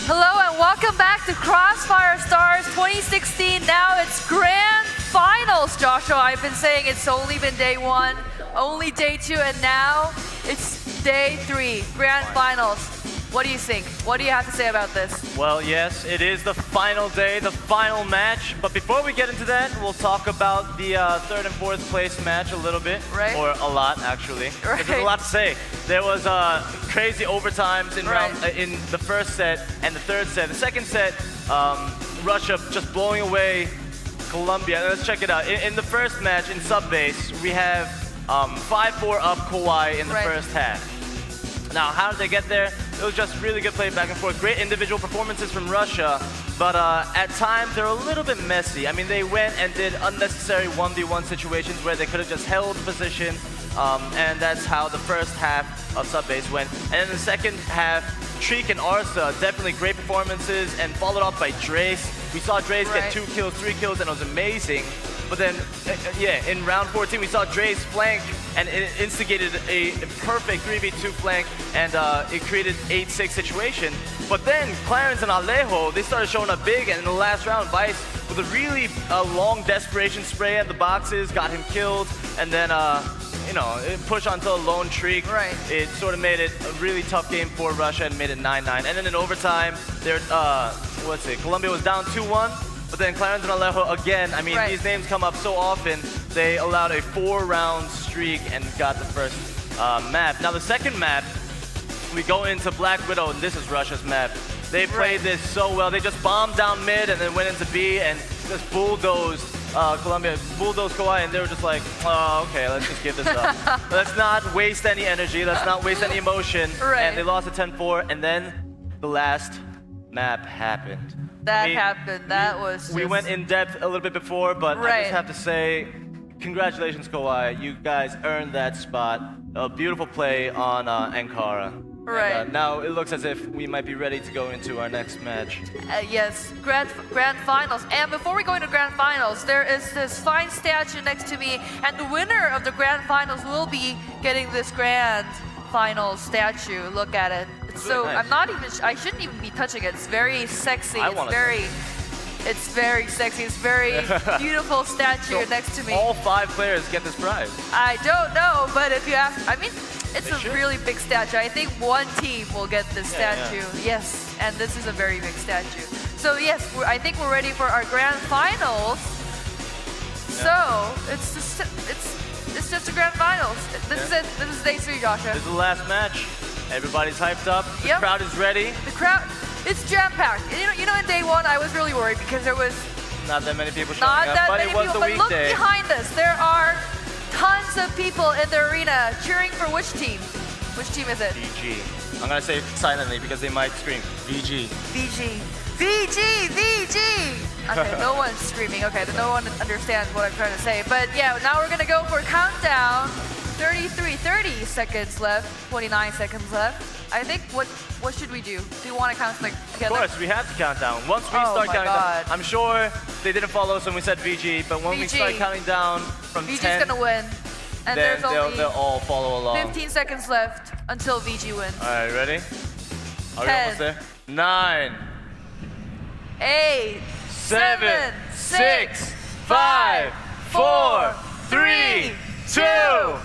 Hello and welcome back to Crossfire Stars 2016. Now it's Grand Finals, Joshua. I've been saying it's only been day 1, only day 2, and now it's day 3, Grand Finals. What do you think? What do you have to say about this? Well, yes, it is the final day, the final match. But before we get into that, we'll talk about the 3rd and 4th place match a little bit. Right. Or a lot, actually. Right. There's a lot to say. There was crazy overtimes in the first set and the 3rd set. The 2nd set, Russia just blowing away Colombia. Let's check it out. In the first match, in sub-base, we have 5-4 up Kauai in the first half. Now, how did they get there? It was just really good play back and forth. Great individual performances from Russia, but at times they're a little bit messy. I mean, they went and did unnecessary 1v1 situations where they could have just held position, and that's how the first half of sub-base went. And in the second half, Treek and Arsa, definitely great performances, and followed up by Drace. We saw Drace get 2 kills, 3 kills, and it was amazing. But then, in round 14, we saw Drace flank, and it instigated a perfect 3v2 flank, and it created 8-6 situation. But then, Clarence and Alejo, they started showing up big, and in the last round, Vice, with a really long desperation spray at the boxes, got him killed, and then, it pushed onto a lone Treek. It sort of made it a really tough game for Russia and made it 9-9. And then in overtime, Colombia was down 2-1. But then Clarence and Alejo again, I mean, these names come up so often, they allowed a 4-round streak and got the first map. Now the second map, we go into Black Widow, and this is Russia's map. They played this so well. They just bombed down mid and then went into B and just bulldozed Colombia, bulldozed Kauai, and they were just like, oh, okay, let's just give this up. Let's not waste any energy, let's not waste any emotion. And they lost to 10-4, and then the last map happened. That happened. That was We went in depth a little bit before, but I just have to say, congratulations, Kauai. You guys earned that spot. A beautiful play on Ankara. And, now it looks as if we might be ready to go into our next match. Yes, Grand Finals. And before we go into Grand Finals, there is this fine statue next to me, and the winner of the Grand Finals will be getting this Grand Finals statue. Look at it. So nice. I shouldn't even be touching it. It's very sexy. It's very sexy. It's very beautiful statue next to me. All 5 players get this prize. I don't know, but if you ask, I mean, it's a really big statue. I think one team will get this statue. Yes, and this is a very big statue. So yes, I think we're ready for our Grand Finals. So it's just the Grand Finals. This is it. This is day 3, Joshua. This is the last match. Everybody's hyped up. The crowd is ready. The crowd, it's jam-packed. You know, in day 1, I was really worried because there was not that many people showing up, but it was the weekday. But look behind us. There are tons of people in the arena cheering for which team? Which team is it? VG. I'm gonna say it silently because they might scream. VG. VG. VG. VG. Okay, no one's screaming. Okay, no one understands what I'm trying to say. But yeah, now we're gonna go for countdown. 30 seconds left, 29 seconds left. I think, what should we do? Do you want to count together? Of course, we have to count down. Once we start counting down, I'm sure they didn't follow us when we said VG, but when we start counting down from VG's 10, gonna win. And then they'll all follow along. 15 seconds left until VG wins. All right, ready? Are we almost there? 9, 8, 7, 6, 5, 4, 3, 2.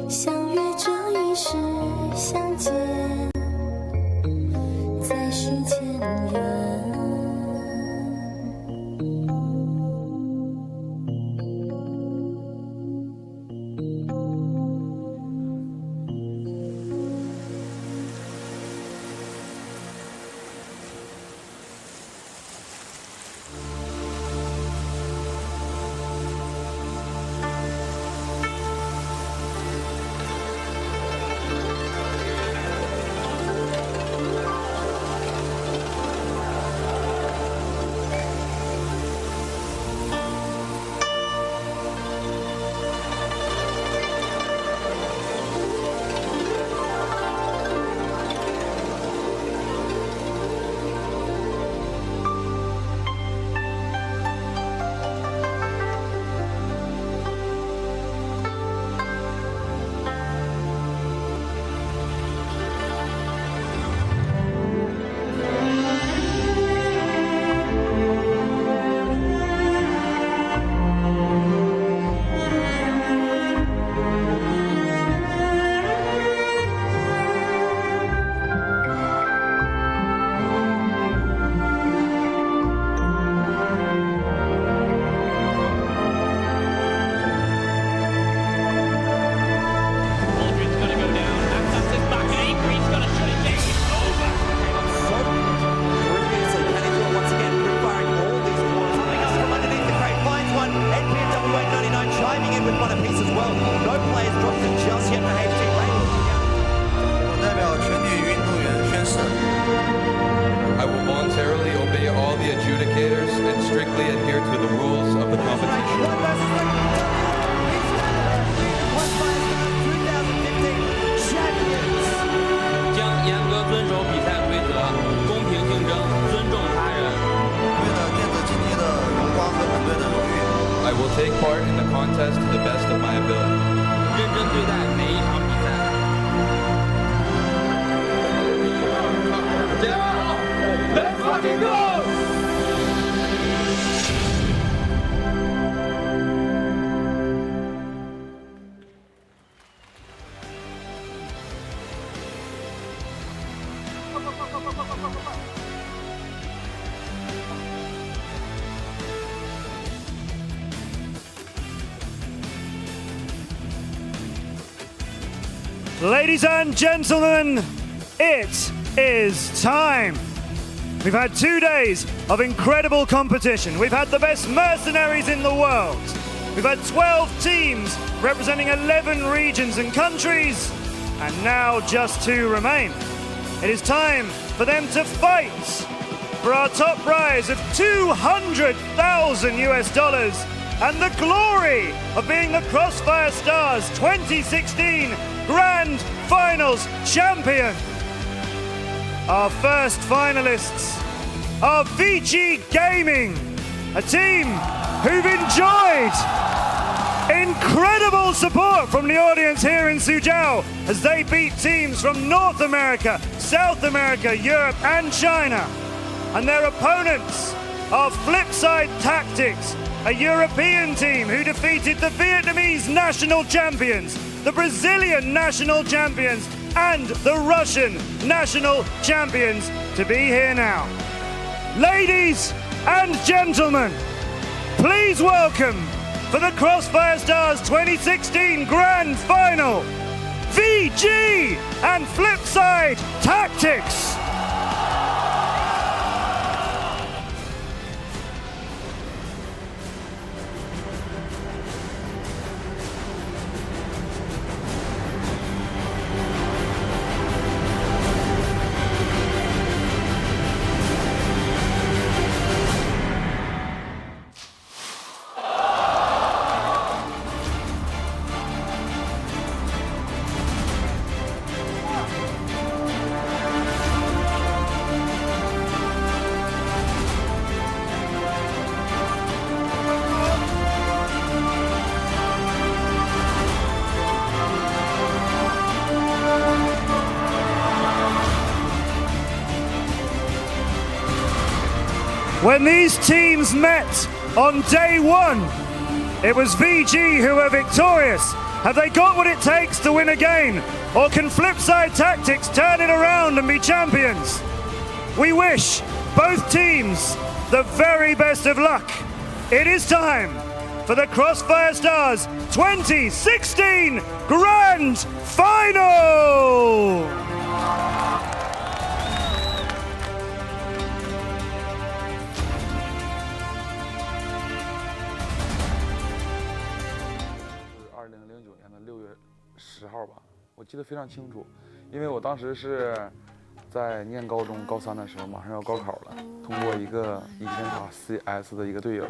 相约这一世相见，再续前缘。Take part in the contest to the best of my ability. 认真对待每一场比赛。Let's fucking go! Ladies and gentlemen, it is time. We've had 2 days of incredible competition. We've had the best mercenaries in the world. We've had 12 teams representing 11 regions and countries, and now just 2 remain. It is time for them to fight for our top prize of $200,000 US and the glory of being the Crossfire Stars 2016 Grand Finals champion. Our first finalists are VG Gaming, a team who've enjoyed incredible support from the audience here in Suzhou as they beat teams from North America, South America, Europe and China. And their opponents are FlipSid3, a European team who defeated the Vietnamese national champions, the Brazilian national champions, and the Russian national champions to be here now. Ladies and gentlemen, please welcome for the Crossfire Stars 2016 Grand Final, VG and FlipSid3. When these teams met on day 1, it was VG who were victorious, Have they got what it takes to win again? Or can FlipSid Tactics turn it around and be champions? We wish both teams the very best of luck. It is time for the Crossfire Stars 2016 Grand Final!10号吧，我记得非常清楚，因为我当时是在念高中高3的时候，马上要高考了，通过一个以前打 CS 的一个队友，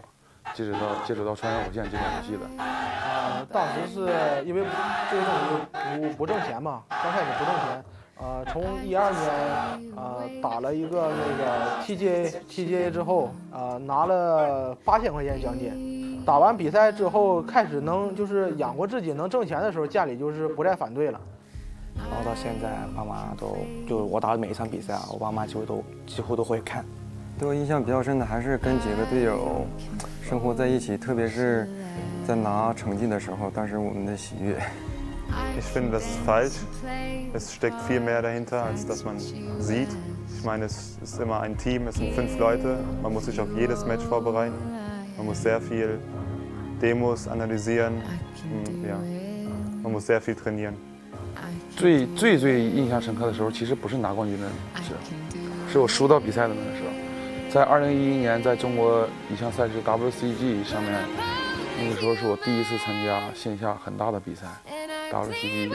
接触到穿越火线这款游戏的。当时是因为这个东西不挣钱嘛，刚开始不挣钱。从12年打了一个那个 TGA 之后，拿了8000块钱奖金。打完比赛之后，开始就是养活自己，能挣钱的时候，家里就是不再反对了。然后到现在，爸妈就我打的每一场比赛啊，我爸妈几乎都会看。对我印象比较深的还是跟几个队友生活在一起，特别是在拿成绩的时候，当时我们的喜悦。Ich finde, das ist falsch. Es steckt viel mehr dahinter, als dass man sieht. Ich meine, es ist immer ein Team, es sind 5 Leute. Man muss sich auf jedes Match vorbereiten. Man muss sehr viel Demos analysieren. Ja, man muss sehr viel trainieren. 最印象深刻的时候，其实不是拿冠军的时候，是我输到比赛的那个时候。在2011年，在中国一项赛事 WCG 上面，那个时候是我第一次参加线下很大的比赛。WCG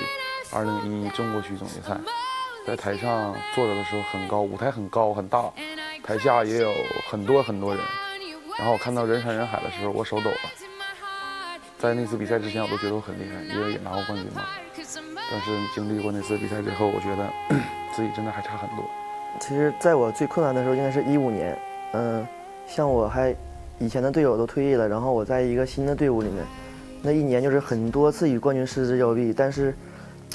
2011中国区总决赛，在台上坐着的时候很高，舞台很高很大，台下也有很多人。然后我看到人山人海的时候，我手抖了。在那次比赛之前，我都觉得我很厉害，因为也拿过冠军嘛。但是经历过那次比赛之后，我觉得自己真的还差很多。其实，在我最困难的时候，应该是15年。像我以前的队友都退役了，然后我在一个新的队伍里面。那1年就是很多次与冠军失之交臂，但是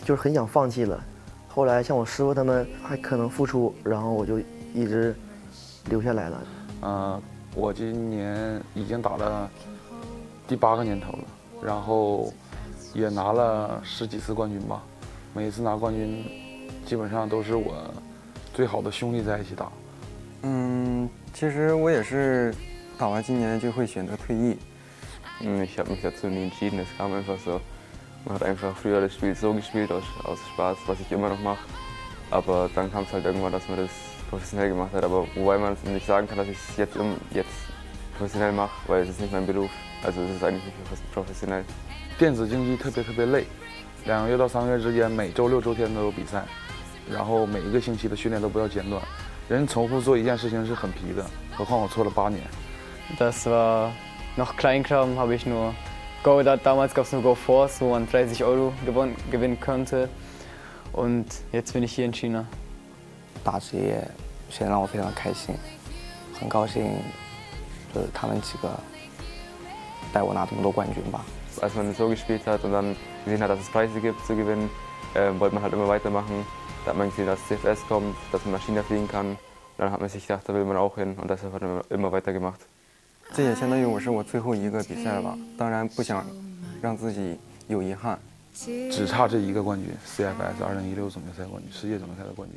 就是很想放弃了。后来像我师傅他们还可能复出，然后我就一直留下来了。我今年已经打了第8个年头了，然后也拿了10几次冠军吧。每一次拿冠军，基本上都是我最好的兄弟在一起打。其实我也是打完今年就会选择退役。Ich habe mich dazu nie entschieden, es kam einfach so. Man hat einfach früher das Spiel so gespielt, aus Spaß, was ich immer noch mache. Aber dann kam es halt irgendwann, dass man das professionell gemacht hat. Aber wobei man nicht sagen kann, dass ich es jetzt professionell mache, weil es ist nicht mein Beruf. Also es ist eigentlich nicht professionell. 电子竞技特别累，2个月到3个月之间，每周6、周天都有比赛，然后每一个星期的训练都不要间断。人重复做一件事情是很疲的，何况我做了8年。Das war noch Kleinkram, habe ich nur damals gab es nur Go Force, wo man 30 € gewinnen konnte. Und jetzt bin ich hier in China. 打职业现在让我非常开心，很高兴，就是他们几个带我拿这么多冠军吧。Als man so gespielt hat und dann gesehen hat, dass es Preise gibt zu gewinnen, wollte man halt immer weitermachen. Da hat man gesehen, dass CFS kommt, dass man nach China fliegen kann. Und dann hat man sich gedacht, da will man auch hin und deshalb hat man immer weitergemacht. 这也相当于我是我最后一个比赛了吧，当然不想让自己有遗憾。只差这一个冠军 ，CFS 2016总决赛冠军，世界总决赛的冠军。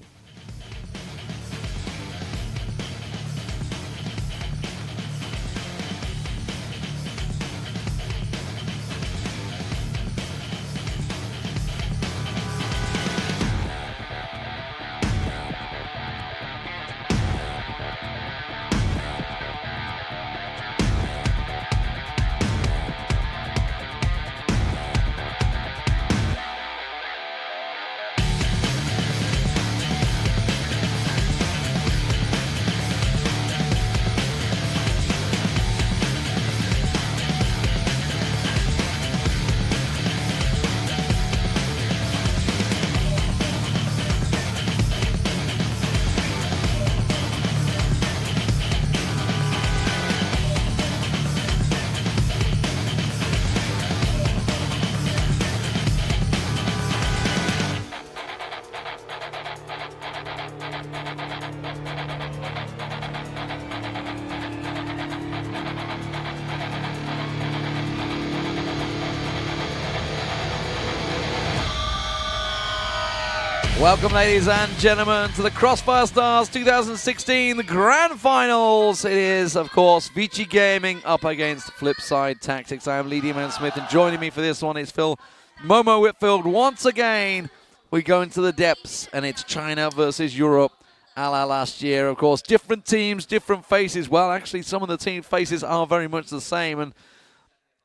Welcome, ladies and gentlemen, to the Crossfire Stars 2016 the Grand Finals. It is, of course, Vici Gaming up against Flipside Tactics. I am Lee Deman-Smith, and joining me for this one is Phil Momo Whitfield. Once again, we go into the depths, and it's China versus Europe, a la last year. Of course, different teams, different faces. Well, actually, some of the team faces are very much the same, and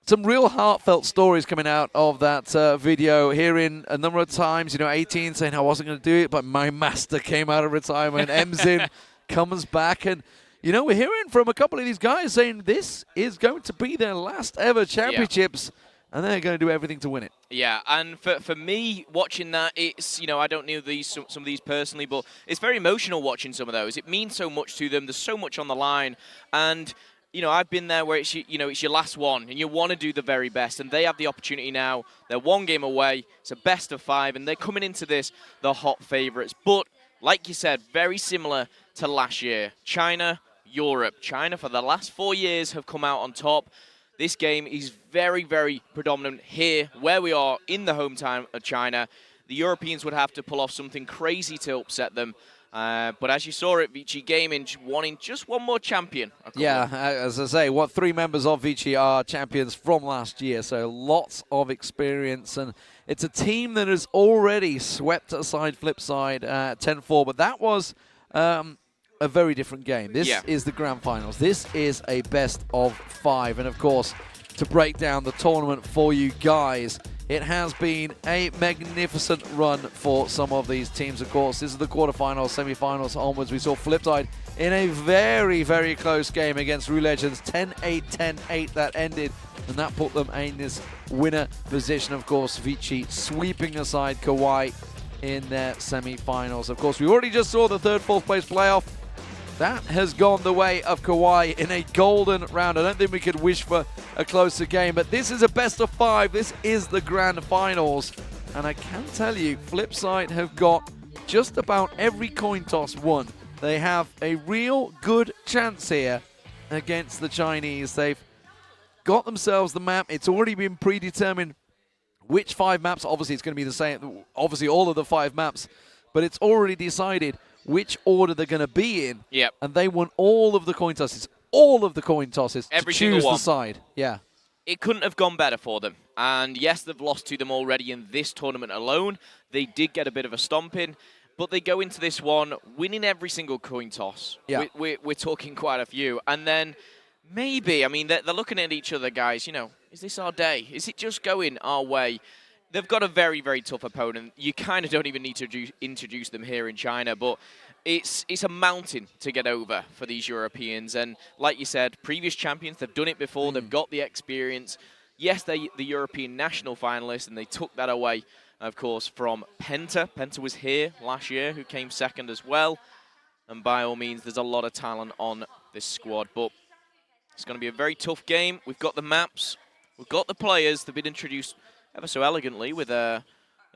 some real heartfelt stories coming out of that video, hearing a number of times, 18 saying I wasn't going to do it, but my master came out of retirement. Emzin comes back, and, we're hearing from a couple of these guys saying this is going to be their last ever championships, and they're going to do everything to win it. Yeah, and for me, watching that, it's, I don't know some of these personally, but it's very emotional watching some of those. It means so much to them. There's so much on the line, and I've been there where it's your last one, and you want to do the very best, and they have the opportunity now. They're one game away. It's a best of 5, and they're coming into this the hot favourites. But, like you said, very similar to last year. China, Europe. China, for the last 4 years, have come out on top. This game is very, very predominant here, where we are in the hometown of China. The Europeans would have to pull off something crazy to upset them. But as you saw it, Vici Gaming wanting just one more champion. Yeah, as I say, 3 members of Vici are champions from last year, so lots of experience. And it's a team that has already swept aside Flipside 10-4, but that was a very different game. This is the Grand Finals. This is a best of 5. And, of course, to break down the tournament for you guys, it has been a magnificent run for some of these teams, of course. This is the quarterfinals, semifinals onwards. We saw Flipside in a very, very close game against Rue Legends. 10-8, 10-8 that ended, and that put them in this winner position, of course. Vici sweeping aside Kauai in their semifinals. Of course, we already just saw the 3rd, 4th place playoff. That has gone the way of Kauai in a golden round. I don't think we could wish for a closer game, but this is a best of 5. This is the Grand Finals. And I can tell you, Flipside have got just about every coin toss won. They have a real good chance here against the Chinese. They've got themselves the map. It's already been predetermined which 5 maps. Obviously, it's going to be the same. Obviously, all of the 5 maps. But it's already decided which order they're going to be in. Yep. And they won all of the coin tosses. All of the coin tosses Every to choose single one. the side. Yeah. It couldn't have gone better for them. And yes, they've lost to them already in this tournament alone. They did get a bit of a stomping, but they go into this one winning every single coin toss. Yeah. We're talking quite a few. And then maybe, they're looking at each other, guys, is this our day? Is it just going our way? They've got a very, very tough opponent. You kind of don't even need to introduce them here in China, but it's a mountain to get over for these Europeans. And like you said, previous champions, they've done it before. They've got the experience. Yes, they're the European national finalists, and they took that away, of course, from Penta. Penta was here last year, who came 2nd as well. And by all means, there's a lot of talent on this squad. But it's going to be a very tough game. We've got the maps. We've got the players. They've been introduced ever so elegantly with a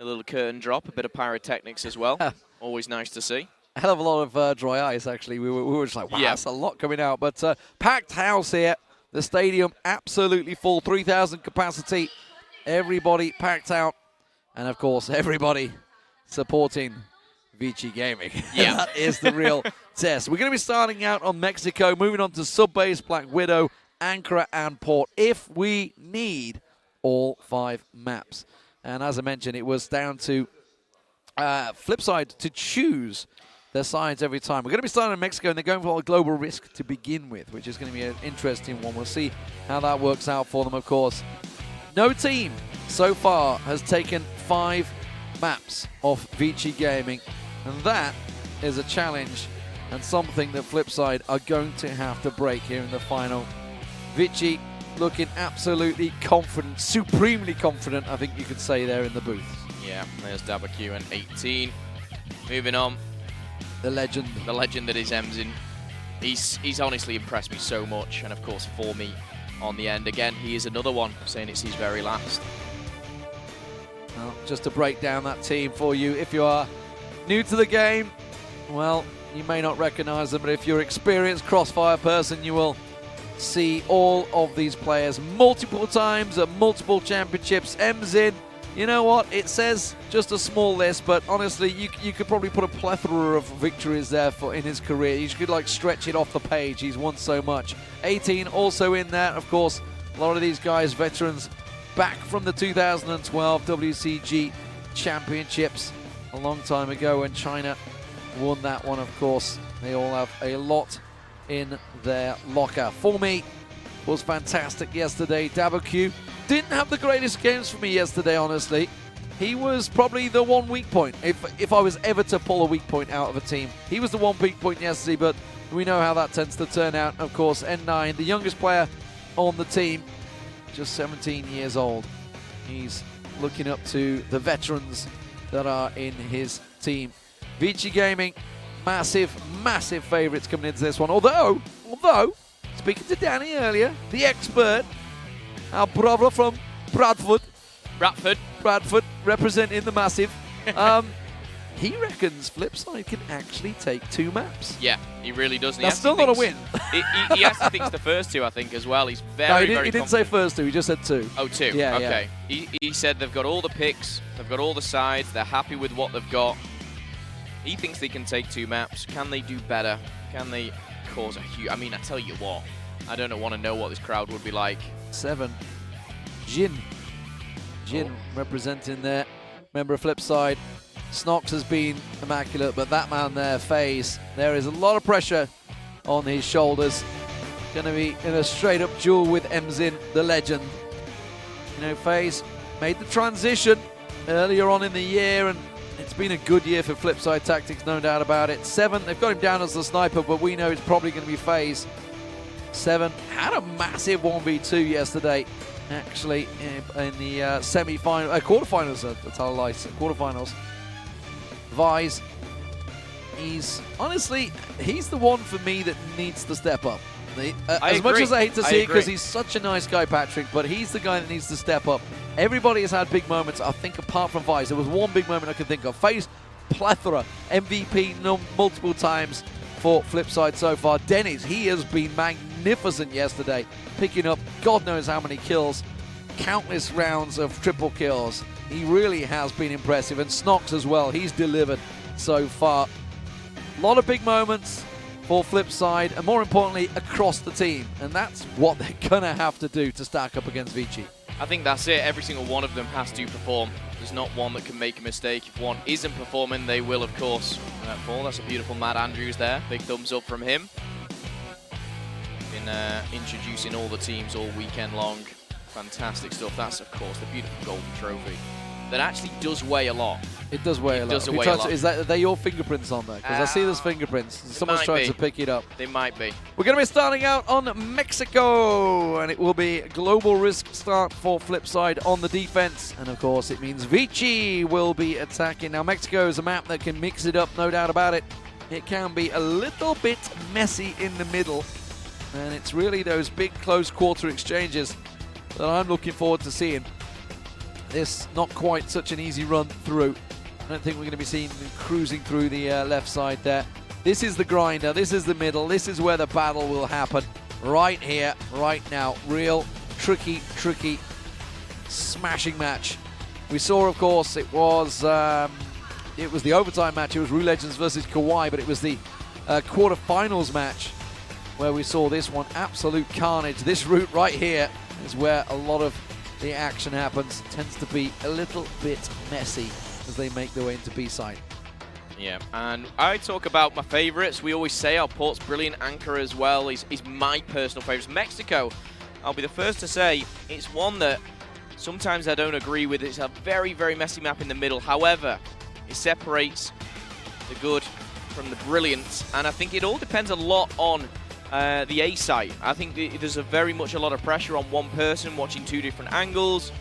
little curtain drop, a bit of pyrotechnics as well. Always nice to see. A hell of a lot of dry ice, actually. We were just like, wow, that's a lot coming out. But packed house here. The stadium absolutely full, 3,000 capacity. Everybody packed out. And, of course, everybody supporting Vici Gaming. Yeah. That is the real test. We're going to be starting out on Mexico, moving on to Subbase, Black Widow, Ankara, and Port, if we need all 5 maps. And as I mentioned, it was down to Flipside to choose their sides every time. We're going to be starting in Mexico, and they're going for a global risk to begin with, which is going to be an interesting one. We'll see how that works out for them, of course. No team so far has taken 5 maps off Vici Gaming, and that is a challenge and something that Flipside are going to have to break here in the final. Vici looking absolutely confident, supremely confident, I think you could say there in the booth. Yeah, there's WQ and 18. Moving on. The legend. The legend that is Emzin. He's honestly impressed me so much, and of course for me on the end. Again, he is another one saying it's his very last. Well, just to break down that team for you, if you are new to the game, well, you may not recognize them, but if you're an experienced Crossfire person, you will see all of these players multiple times at multiple championships. Emzin You know what? It says just a small list, but honestly, you could probably put a plethora of victories there in his career. You could like stretch it off the page. He's won so much. 18 also in that, of course. A lot of these guys, veterans, back from the 2012 WCG Championships a long time ago when China won that one, of course. They all have a lot in their locker. For me, was fantastic yesterday. Dabaku didn't have the greatest games for me yesterday, honestly. He was probably the one weak point. If I was ever to pull a weak point out of a team, he was the one weak point yesterday, but we know how that tends to turn out. Of course, N9, the youngest player on the team, just 17 years old. He's looking up to the veterans that are in his team. Vici Gaming, massive, massive favourites coming into this one. Although, speaking to Danny earlier, the expert, our brother from Bradford, representing the massive, he reckons FlipSid can actually take 2 maps. Yeah, he really does. That's still not a win. He actually thinks the first 2, I think, as well. He's very, he didn't say first 2, he just said 2. Oh, 2. Yeah, okay. Yeah. He said they've got all the picks, they've got all the sides, they're happy with what they've got. He thinks they can take 2 maps. Can they do better? Can they cause a huge... I mean, I tell you what, I don't want to know what this crowd would be like. 7. Jin representing there. Member of FlipSid. Snox has been immaculate, but that man there, FaZe, there is a lot of pressure on his shoulders. Going to be in a straight-up duel with Emzin, the legend. You know, FaZe made the transition earlier on in the year, and it's been a good year for FlipSid Tactics, no doubt about it. 7, they've got him down as the sniper, but we know it's probably going to be FaZe. 7 had a massive 1v2 yesterday, actually, in the semi-final, quarterfinals, quarterfinals. Vise, he's the one for me that needs to step up. As much as I hate to see it, because he's such a nice guy, Patrick, but he's the guy that needs to step up. Everybody has had big moments, I think, apart from Vise. There was one big moment I can think of. FaZe, plethora, MVP multiple times for FlipSid so far. Dennis, he has been magnificent yesterday, picking up God knows how many kills, countless rounds of triple kills. He really has been impressive, and Snox as well. He's delivered so far. A lot of big moments for FlipSid, and more importantly, across the team. And that's what they're going to have to do to stack up against Vici. I think that's it. Every single one of them has to perform. There's not one that can make a mistake. If one isn't performing, they will, of course, fall. That's a beautiful Matt Andrews there. Big thumbs up from him. Been introducing all the teams all weekend long. Fantastic stuff. That's, of course, the beautiful golden trophy that actually does weigh a lot. It does weigh a lot. Are they your fingerprints on there? Because I see there's fingerprints. Someone's trying to pick it up. They might be. We're going to be starting out on Mexico, and it will be a global risk start for FlipSid on the defense. And of course, it means Vici will be attacking. Now, Mexico is a map that can mix it up, no doubt about it. It can be a little bit messy in the middle, and it's really those big close quarter exchanges that I'm looking forward to seeing. This not quite such an easy run through. I don't think we're going to be seeing them cruising through the left side there. This is the grinder, this is the middle, this is where the battle will happen. Right here, right now. Real tricky smashing match. We saw, of course, it was the overtime match. It was Rue Legends versus Kawhi, but it was the quarterfinals match where we saw this one. Absolute carnage. This route right here is where a lot of the action happens. Tends to be a little bit messy as they make their way into B-side. Yeah, and I talk about my favorites. We always say our port's brilliant. Anchor as well is my personal favorites. Mexico, I'll be the first to say, it's one that sometimes I don't agree with. It's a very, very messy map in the middle. However, it separates the good from the brilliant, and I think it all depends a lot on the A site. I think there's very much a lot of pressure on one person watching 2 different angles.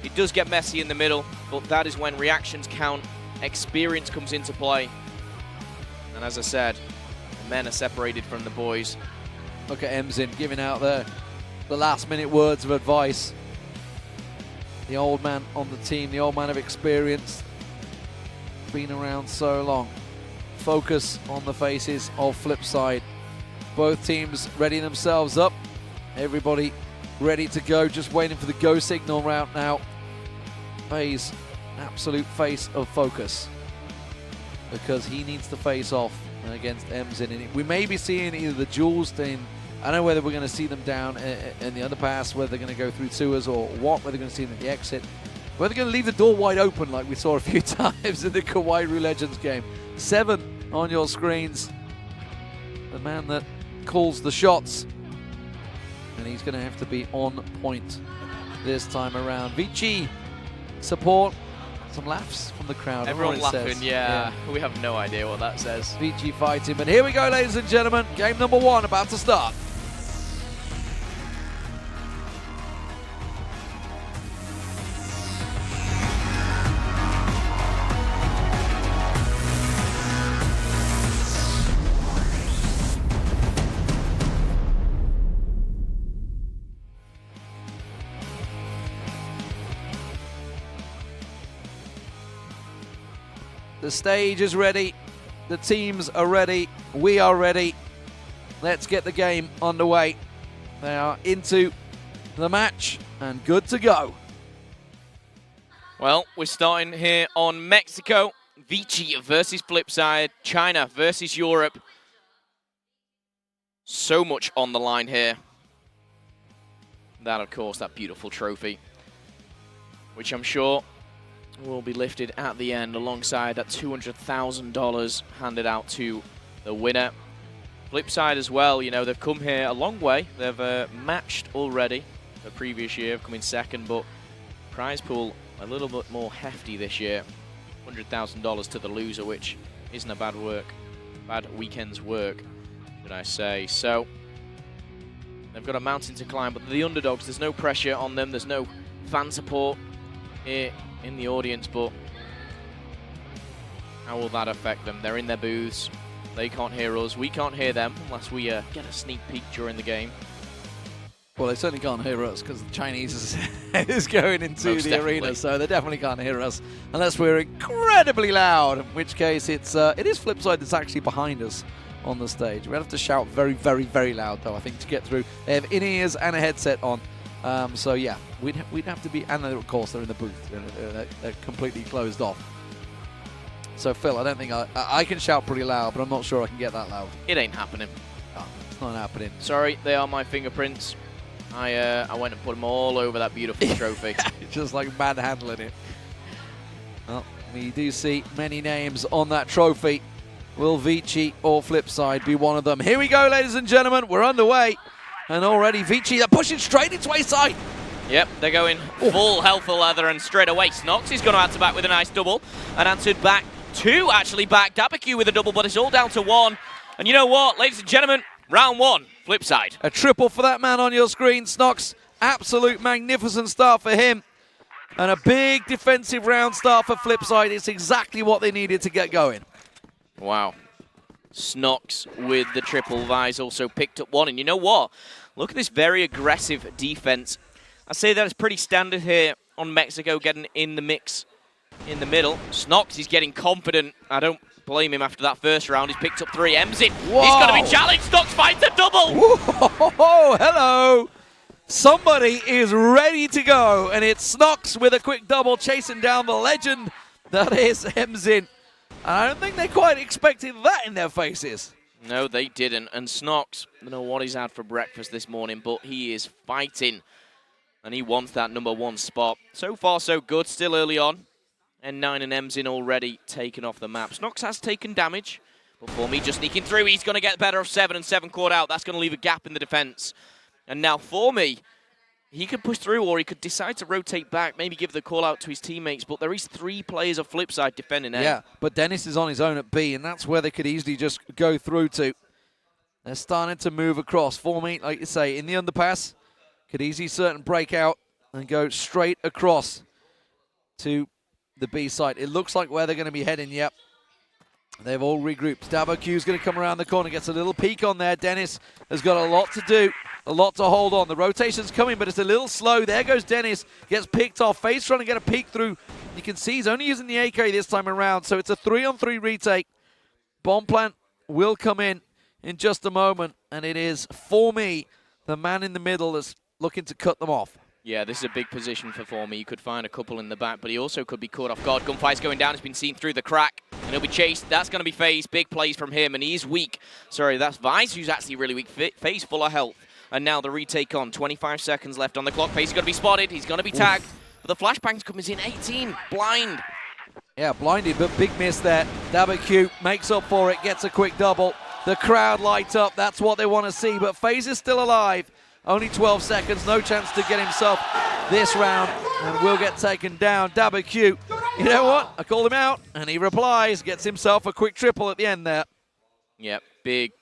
It does get messy in the middle, but that is when reactions count, experience comes into play. And as I said, the men are separated from the boys. Look at Emzin giving out the last minute words of advice. The old man on the team, the old man of experience, been around so long. Focus on the faces of FlipSid. Both teams ready themselves up. Everybody ready to go, just waiting for the go signal route now. Fei's absolute face of focus, because he needs to face off against Emzin. And we may be seeing either the duels thing. I don't know whether we're going to see them down in the underpass, whether they're going to go through sewers or what, whether they're going to see them at the exit. Whether they're going to leave the door wide open like we saw a few times in the Kawaii Rue Legends game. 7 on your screens. The man that calls the shots. And he's going to have to be on point this time around. Vici, support. Some laughs from the crowd. Everyone laughing, yeah. We have no idea what that says. Vici fighting, but here we go, ladies and gentlemen. Game number 1 about to start. The stage is ready. The teams are ready. We are ready. Let's get the game underway. They are into the match and good to go. Well, we're starting here on Mexico. Vici versus FlipSid. China versus Europe. So much on the line here. That, of course, that beautiful trophy, which I'm sure will be lifted at the end alongside that $200,000 handed out to the winner. FlipSid as well, you know, they've come here a long way. They've matched already the previous year, coming second, but prize pool a little bit more hefty this year. $100,000 to the loser, which isn't a bad weekend's work, should I say. So they've got a mountain to climb, but the underdogs, there's no pressure on them. There's no fan support here in the audience, but how will that affect them? They're in their booths. They can't hear us. We can't hear them unless we get a sneak peek during the game. Well, they certainly can't hear us because the Chinese is going into the arena, so they definitely can't hear us unless we're incredibly loud, in which case it is FlipSid that's actually behind us on the stage. We have to shout very, very, very loud, though, I think, to get through. They have in-ears and a headset on. So yeah, we'd have to be, and of course they're in the booth, they're completely closed off. So Phil, I don't think I can shout pretty loud, but I'm not sure I can get that loud. It ain't happening. Oh, it's not happening. Sorry, they are my fingerprints. I went and put them all over that beautiful trophy. Just like manhandling it. Well, we do see many names on that trophy. Will Vici or FlipSid be one of them? Here we go, ladies and gentlemen. We're underway. And already Vici, they're pushing straight into a side. Yep, they're going full health for leather, and straight away Snox is going to answer back with a nice double. And answered back 2, actually back. Dabaku with a double, but it's all down to 1. And you know what, ladies and gentlemen, round 1, FlipSid. A triple for that man on your screen, Snox. Absolute magnificent start for him. And a big defensive round start for FlipSid. It's exactly what they needed to get going. Wow. Snox with the triple. Vi's also picked up 1. And you know what? Look at this very aggressive defense. I say that is pretty standard here on Mexico, getting in the mix in the middle. Snox is getting confident. I don't blame him after that first round. He's picked up 3 M's in. Whoa. He's going to be challenged. Snox finds a double. Whoa, hello. Somebody is ready to go. And it's Snox with a quick double, chasing down the legend that is Emzin. I don't think they quite expected that in their faces. No, they didn't. And Snox, I don't know what he's had for breakfast this morning, but he is fighting. And he wants that number 1 spot. So far, so good. Still early on. N9 and Emzin already taken off the map. Snox has taken damage. But for me, just sneaking through, he's going to get better of 7 and 7 caught out. That's going to leave a gap in the defense. And now for me, he could push through, or he could decide to rotate back, maybe give the call out to his teammates, but there is 3 players of FlipSid defending A. Yeah, but Dennis is on his own at B, and that's where they could easily just go through to. They're starting to move across. For me, like you say, in the underpass, could easily certain break out and go straight across to the B side. It looks like where they're going to be heading, yep. They've all regrouped. Dabaku's going to come around the corner, gets a little peek on there. Dennis has got a lot to do. A lot to hold on. The rotation's coming, but it's a little slow. There goes Dennis. Gets picked off. Face trying to get a peek through. You can see he's only using the AK this time around, so it's a 3-on-3 retake. Bomb plant will come in just a moment, and it is, for me, the man in the middle that's looking to cut them off. Yeah, this is a big position for Formy. He could find a couple in the back, but he also could be caught off guard. Gunfire's going down. It's been seen through the crack, and he'll be chased. That's going to be FaZe. Big plays from him, and he's weak. Sorry, that's Vice, who's actually really weak. FaZe full of health. And now the retake on. 25 seconds left on the clock. FaZe is going to be spotted. He's going to be tagged. But the flashbang's coming in 18. Blind. Yeah, blinded, but big miss there. WQ makes up for it, gets a quick double. The crowd light up. That's what they want to see, but FaZe is still alive. Only 12 seconds, no chance to get himself this round, and will get taken down. WQ, you know what? I called him out, and he replies, gets himself a quick triple at the end there. Yep, big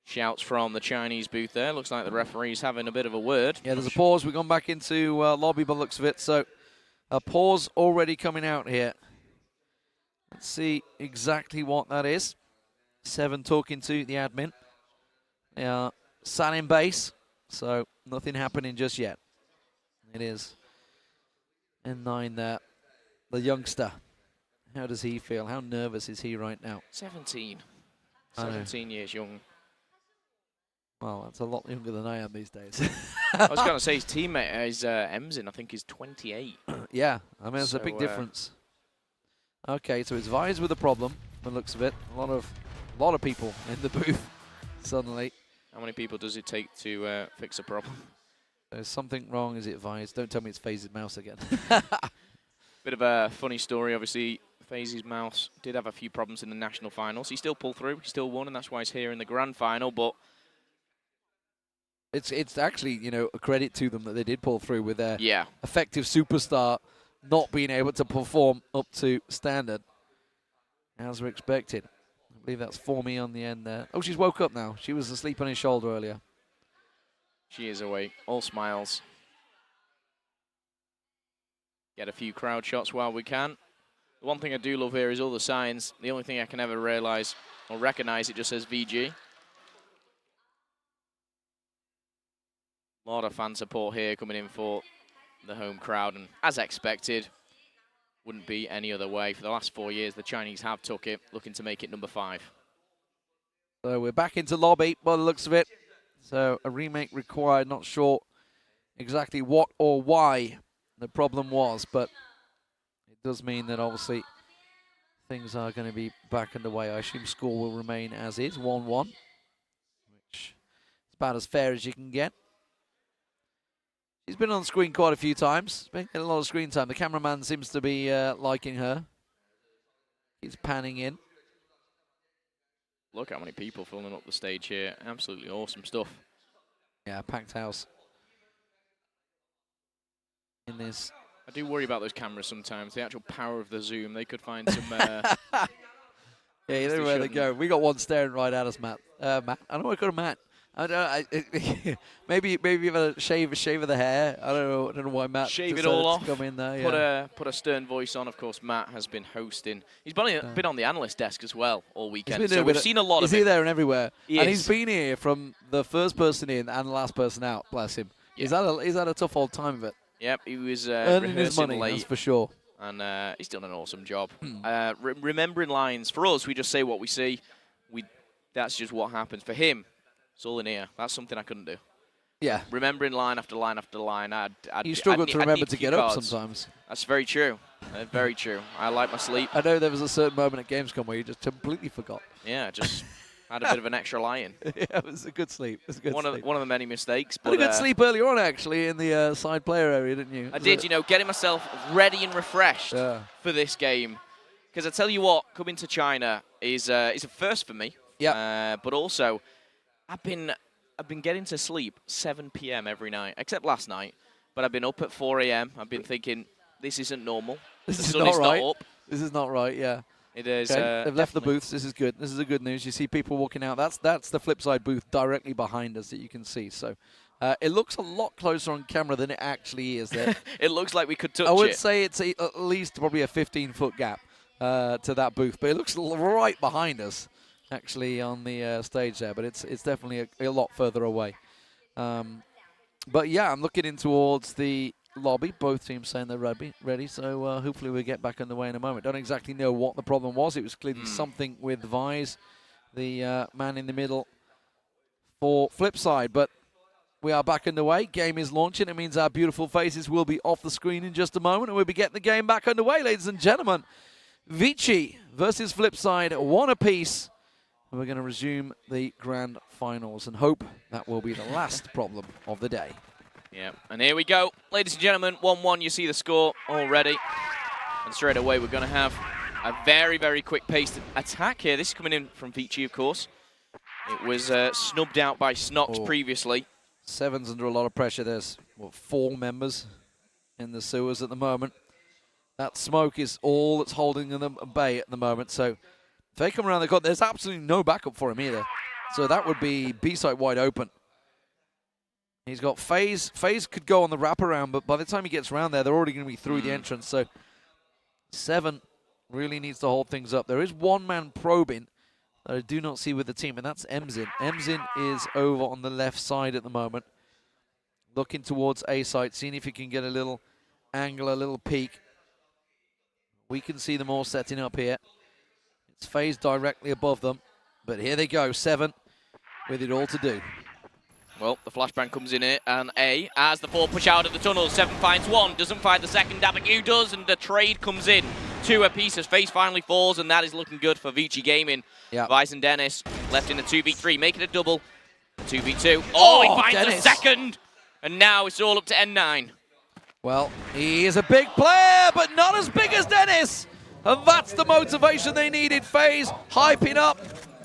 shouts from the Chinese booth there. Looks like the referee's having a bit of a word. Yeah, there's a pause. We've gone back into lobby by the looks of it, so a pause already coming out here. Let's see exactly what that is. Seven talking to the admin. They are sat in base, so nothing happening just yet. It is N9 there, the youngster. How does he feel? How nervous is he right now? 17. 17 years young. Well, that's a lot younger than I am these days. I was going to say his teammate, his Emzin, I think is 28. Yeah, I mean, there's a big difference. Okay, so it's Vise with a problem, by the looks of it. A lot of people in the booth suddenly. How many people does it take to fix a problem? There's something wrong, is it FaZe? Don't tell me it's FaZe's mouse again. Bit of a funny story, obviously. FaZe's mouse did have a few problems in the national finals. He still pulled through, he still won, and that's why he's here in the grand final, but it's actually, you know, a credit to them that they did pull through with their yeah. effective superstar not being able to perform up to standard, as we expected. I believe that's Formy on the end there. Oh, she's woke up now. She was asleep on his shoulder earlier. She is awake. All smiles. Get a few crowd shots while we can. The one thing I do love here is all the signs. The only thing I can ever realize or recognize, it just says VG. A lot of fan support here coming in for the home crowd, and as expected, wouldn't be any other way. For the last 4 years, the Chinese have took it, looking to make it number 5. So we're back into lobby by the looks of it. So a remake required, not sure exactly what or why the problem was, but it does mean that obviously things are going to be back underway. I assume score will remain as is, 1-1, which is about as fair as you can get. She's been on screen quite a few times. Been getting a lot of screen time. The cameraman seems to be liking her. He's panning in. Look how many people filling up the stage here. Absolutely awesome stuff. Yeah, packed house. In this. I do worry about those cameras sometimes. The actual power of the zoom. They could find some... yeah, you know where they go. We got one staring right at us, Matt. Matt. I don't want to call him Matt. I don't. Maybe you've had a shave of the hair. I don't know why Matt shave it all off. Come in there. Yeah. Put a stern voice on. Of course, Matt has been hosting. He's been on the analyst desk as well all weekend. So we've seen a lot of it. He's here, there, and everywhere. He and is. He's been here from the first person in and the last person out. Bless him. Yeah. He's had a tough old time of it. Yep, he was earning his money. late, that's for sure. And he's done an awesome job. Remembering lines for us, we just say what we see. That's just what happens. For him, it's all in here. That's something I couldn't do. Yeah. Remembering line after line after line. You struggle to remember to get up sometimes. That's very true. Very true. I like my sleep. I know there was a certain moment at Gamescom where you just completely forgot. Yeah, just had a bit of an extra lie-in. Yeah, it was a good sleep. It was a good sleep. One of the many mistakes. But had a good sleep earlier on, actually, in the side player area, didn't you? I did, you know, getting myself ready and refreshed for this game. Because I tell you what, coming to China is a first for me. Yeah. But also, I've been getting to sleep 7 p.m. every night, except last night. But I've been up at 4 a.m. I've been thinking, this isn't normal. This the is sun not is right. not up. This is not right, yeah. It is. Okay. They've left the booths. This is good. This is a good news. You see people walking out. That's the FlipSid booth directly behind us that you can see. So it looks a lot closer on camera than it actually is there. It looks like we could touch it. I would say it's at least probably a 15-foot gap to that booth. But it looks right behind us, actually, on the stage there. But it's definitely a lot further away. But, yeah, I'm looking in towards the lobby. Both teams saying they're ready. So hopefully we'll get back underway in a moment. Don't exactly know what the problem was. It was clearly something with Vise, the man in the middle for FlipSid. But we are back underway. Game is launching. It means our beautiful faces will be off the screen in just a moment, and we'll be getting the game back underway, ladies and gentlemen. Vici versus FlipSid, 1 apiece. And we're going to resume the grand finals and hope that will be the last problem of the day. Yeah, and here we go. Ladies and gentlemen, 1-1. You see the score already. And straight away, we're going to have a very, very quick-paced attack here. This is coming in from Vici, of course. It was snubbed out by Snox previously. Seven's under a lot of pressure. There's, what, 4 members in the sewers at the moment. That smoke is all that's holding them at bay at the moment. So if they come around the corner, there's absolutely no backup for him either. So that would be B-side wide open. He's got FaZe. FaZe could go on the wraparound, but by the time he gets around there, they're already going to be through the entrance. So 7 really needs to hold things up. There is one man probing that I do not see with the team, and that's Emzin. Emzin is over on the left side at the moment, looking towards A side, seeing if he can get a little angle, a little peek. We can see them all setting up here. It's FaZe directly above them, but here they go, 7 with it all to do. Well, the flashbang comes in here, and A, as the 4 push out of the tunnel, 7 finds 1, doesn't find the second, Dabagu does, and the trade comes in. 2 apiece as FaZe finally falls, and that is looking good for Vici Gaming. Yep. Vice and Dennis left in a 2v3, make it a double, a 2v2. Oh, he finds Dennis. the second, and now it's all up to N9. Well, he is a big player, but not as big as Dennis. And that's the motivation they needed. FaZe hyping up.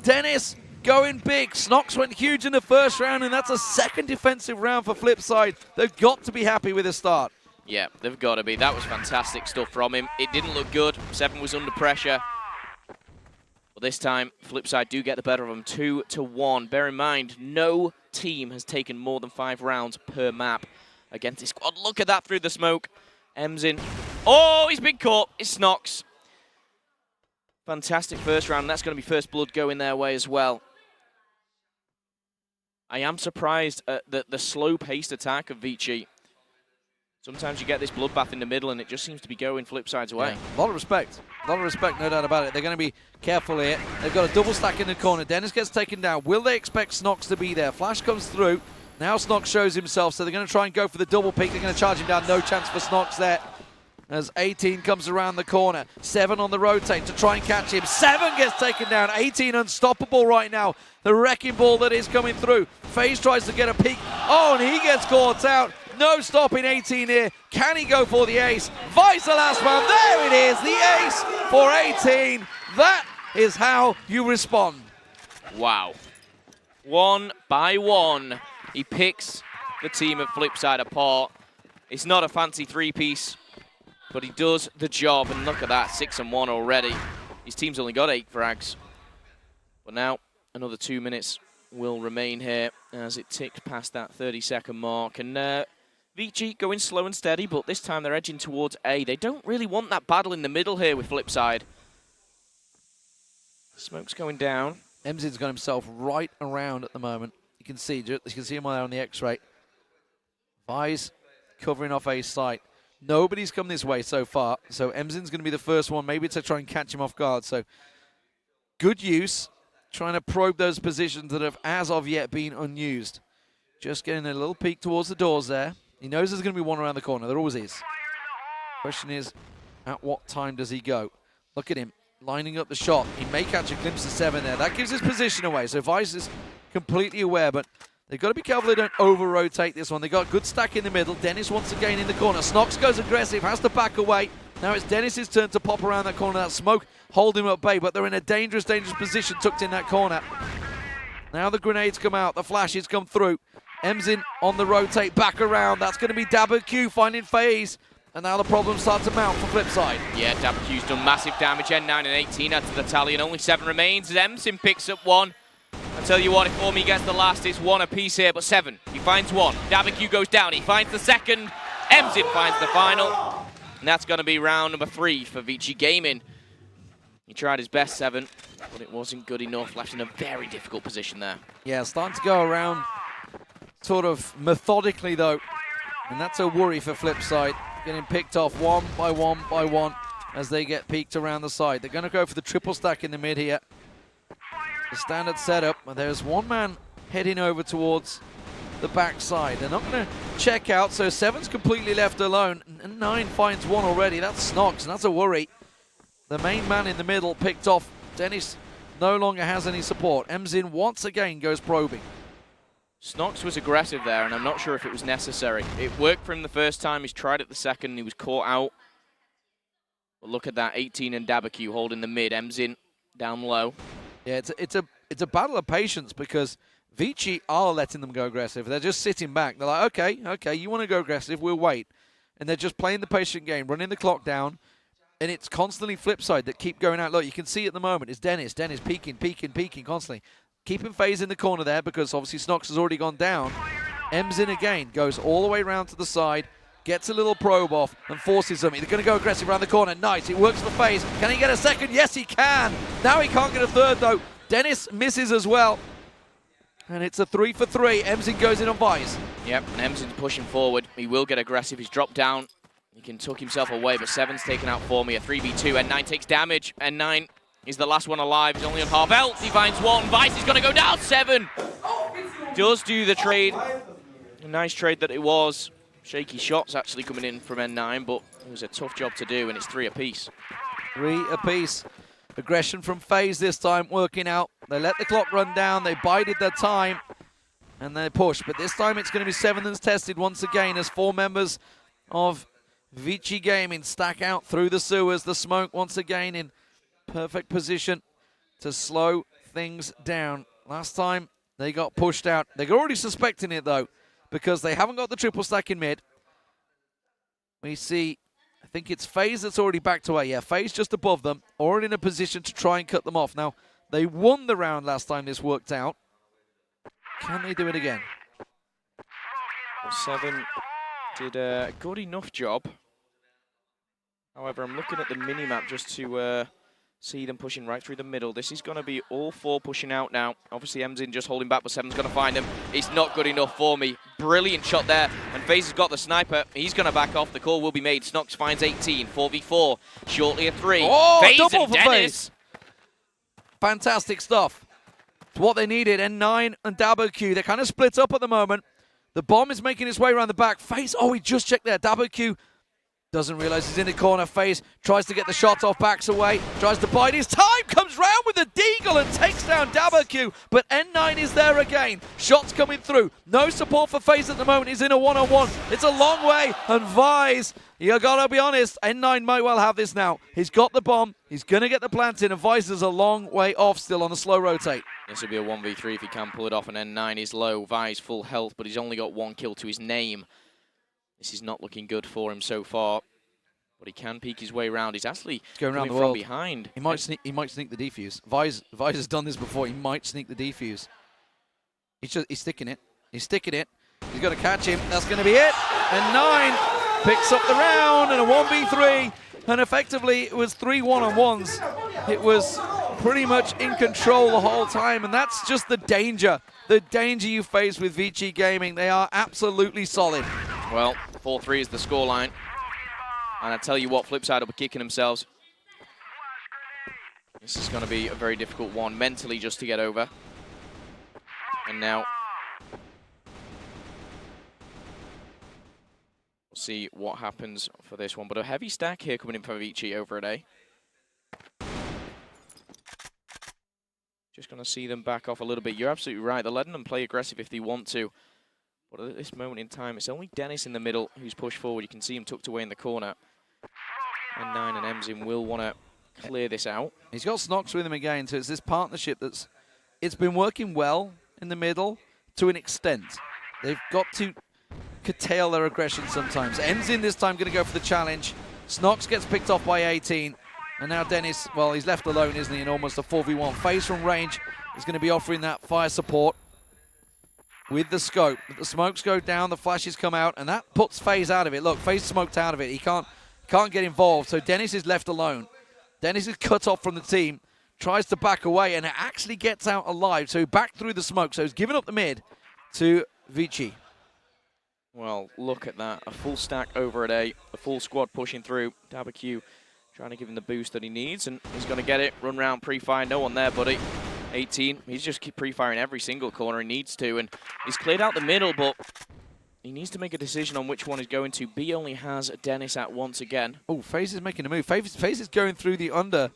Dennis going big. Snox went huge in the first round, and that's a second defensive round for FlipSid. They've got to be happy with the start. Yeah, they've got to be. That was fantastic stuff from him. It didn't look good. 7 was under pressure. But this time, FlipSid do get the better of them, 2-1. Bear in mind, no team has taken more than 5 rounds per map against his squad. Look at that through the smoke. Emzin. Oh, he's been caught. It's Snox. Fantastic first round. That's going to be first blood going their way as well. I am surprised at the slow-paced attack of Vici. Sometimes you get this bloodbath in the middle, and it just seems to be going FlipSid's way. Yeah. A lot of respect. A lot of respect, no doubt about it. They're going to be careful here. They've got a double stack in the corner. Dennis gets taken down. Will they expect Snox to be there? Flash comes through. Now Snox shows himself, so they're going to try and go for the double peak. They're going to charge him down. No chance for Snox there. As 18 comes around the corner. 7 on the rotate to try and catch him. 7 gets taken down. 18 unstoppable right now. The wrecking ball that is coming through. FaZe tries to get a peek. Oh, and he gets caught out. No stopping 18 here. Can he go for the ace? Vice the last man. There it is. The ace for 18. That is how you respond. Wow. 1 by 1. He picks the team at FlipSid apart. It's not a fancy 3-piece, but he does the job. And look at that, 6-1 already. His team's only got 8 frags. But now, another 2 minutes will remain here as it ticked past that 30-second mark. And Vici going slow and steady, but this time they're edging towards A. They don't really want that battle in the middle here with FlipSid. Smoke's going down. Emzin's got himself right around at the moment. You can see him there on the X-ray. Vice covering off A site. Nobody's come this way so far, so Emzin's going to be the first one, maybe to try and catch him off guard. So good use, trying to probe those positions that have as of yet been unused. Just getting a little peek towards the doors there. He knows there's going to be one around the corner. There always is. Question is, at what time does he go? Look at him, lining up the shot. He may catch a glimpse of 7 there. That gives his position away. So Vice is completely aware, but they've got to be careful they don't over-rotate this one. They got a good stack in the middle. Dennis once again in the corner. Snox goes aggressive, has to back away. Now it's Dennis's turn to pop around that corner. That smoke hold him at bay, but they're in a dangerous, dangerous position tucked in that corner. Now the grenades come out. The flashes come through. Emzin on the rotate, back around. That's going to be Dabagu finding FaZe. And now the problems start to mount for FlipSid. Yeah, Dabagu's done massive damage. N9 and 18 out to the tally, and only 7 remains. Emzin picks up 1. I tell you what, if Ormi gets the last, it's 1 apiece here, but 7. He finds 1. Dabagu goes down. He finds the second. Emzin finds the final. And that's going to be round number 3 for Vici Gaming. He tried his best, 7, but it wasn't good enough. Left in a very difficult position there. Yeah, starting to go around sort of methodically, though. And that's a worry for FlipSid. Getting picked off 1 by 1 by 1 as they get peeked around the side. They're going to go for the triple stack in the mid here. The standard setup. There's one man heading over towards the backside. They're not going to check out, so 7's completely left alone. And 9 finds one already. That's Snox, and that's a worry. The main man in the middle picked off. Dennis no longer has any support. Emzin once again goes probing. Snox was aggressive there, and I'm not sure if it was necessary. It worked for him the first time. He's tried it the second, and he was caught out. But look at that, 18 and Dabaku holding the mid. Emzin down low. Yeah, it's a battle of patience because Vici are letting them go aggressive. They're just sitting back. They're like, okay, you want to go aggressive, we'll wait. And they're just playing the patient game, running the clock down. And it's constantly FlipSid that keep going out. Look, you can see at the moment, it's Dennis. Dennis peeking constantly. Keeping FaZe in the corner there because obviously Snox has already gone down. Emzin again, goes all the way around to the side, gets a little probe off and forces them. They're going to go aggressive around the corner. Nice, it works for FaZe. Can he get a second? Yes, he can. Now he can't get a third though. Dennis misses as well. And it's a 3 for 3. Emzin goes in on Vice. Yep, and Emzin's pushing forward. He will get aggressive. He's dropped down. He can tuck himself away, but 7's taken out for me. A 3v2, N9 takes damage. N9 is the last one alive. He's only on half health. He finds one. Vice is going to go down. 7 does do the trade. A nice trade that it was. Shaky shots actually coming in from N9, but it was a tough job to do, and it's 3 apiece. 3 apiece. Aggression from FaZe this time working out. They let the clock run down. They bided their time, and they push. But this time it's going to be 7 that's tested once again as 4 members of Vici Gaming stack out through the sewers. The smoke once again in perfect position to slow things down. Last time they got pushed out. They're already suspecting it though because they haven't got the triple stack in mid. We see, I think it's FaZe that's already backed away. Yeah, FaZe just above them, already in a position to try and cut them off. Now, they won the round last time this worked out. Can they do it again? Well, 7 did a good enough job. However, I'm looking at the mini-map just to see them pushing right through the middle. This is going to be all 4 pushing out now. Obviously, Emzin just holding back, but 7's going to find him. It's not good enough for me. Brilliant shot there. And FaZe has got the sniper. He's going to back off. The call will be made. Snox finds 18. 4v4. Shortly a 3. Oh, FaZe double and for Dennis. FaZe. Fantastic stuff. It's what they needed. N9 and Dabaku, they're kind of split up at the moment. The bomb is making its way around the back. FaZe, oh, he just checked there. Dabaku doesn't realize he's in the corner. FaZe tries to get the shot off, backs away, tries to bide his time, comes round with a deagle and takes down Dabaku. But N9 is there again. Shots coming through. No support for FaZe at the moment. He's in a one-on-one. It's a long way. And Vice, you gotta be honest, N9 might well have this now. He's got the bomb. He's gonna get the plant in, and Vice is a long way off still on a slow rotate. This will be a 1v3 if he can pull it off, and N9 is low. Vice full health, but he's only got 1 kill to his name. This is not looking good for him so far, but he can peek his way around. He's actually going around the from world behind. He might sneak the defuse. Vice has done this before. He might sneak the defuse. He's sticking it. He's sticking it. He's got to catch him. That's going to be it. And 9 picks up the round and a 1v3. And effectively, it was 3 one-on-ones. It was pretty much in control the whole time, and that's just the danger you face with Vici Gaming. They are absolutely solid. Well, 4-3 is the scoreline. And I tell you what, FlipSid will be kicking themselves. This is going to be a very difficult one mentally just to get over. And now we'll see what happens for this one. But a heavy stack here coming in for Vici over at A. Just going to see them back off a little bit. You're absolutely right. They're letting them play aggressive if they want to. But at this moment in time, it's only Dennis in the middle who's pushed forward. You can see him tucked away in the corner. And 9 and Emzin will want to clear this out. He's got Snox with him again, so it's this partnership it's been working well in the middle to an extent. They've got to curtail their aggression sometimes. Emzin this time going to go for the challenge. Snox gets picked off by 18. And now Dennis, well, he's left alone, isn't he, in almost a 4v1. FaZe from range is going to be offering that fire support with the scope. But the smokes go down, the flashes come out, and that puts FaZe out of it. Look, FaZe smoked out of it. He can't get involved, so Dennis is left alone. Dennis is cut off from the team, tries to back away, and it actually gets out alive. So he backed through the smoke, so he's giving up the mid to Vici. Well, look at that. A full stack over at A. A full squad pushing through. Dabaku trying to give him the boost that he needs, and he's going to get it. Run round pre-fire. No one there, buddy. 18. He's just keep pre-firing every single corner he needs to, and he's cleared out the middle, but he needs to make a decision on which one he's going to. B only has Dennis at once again. Oh, FaZe is making a move. FaZe is going through the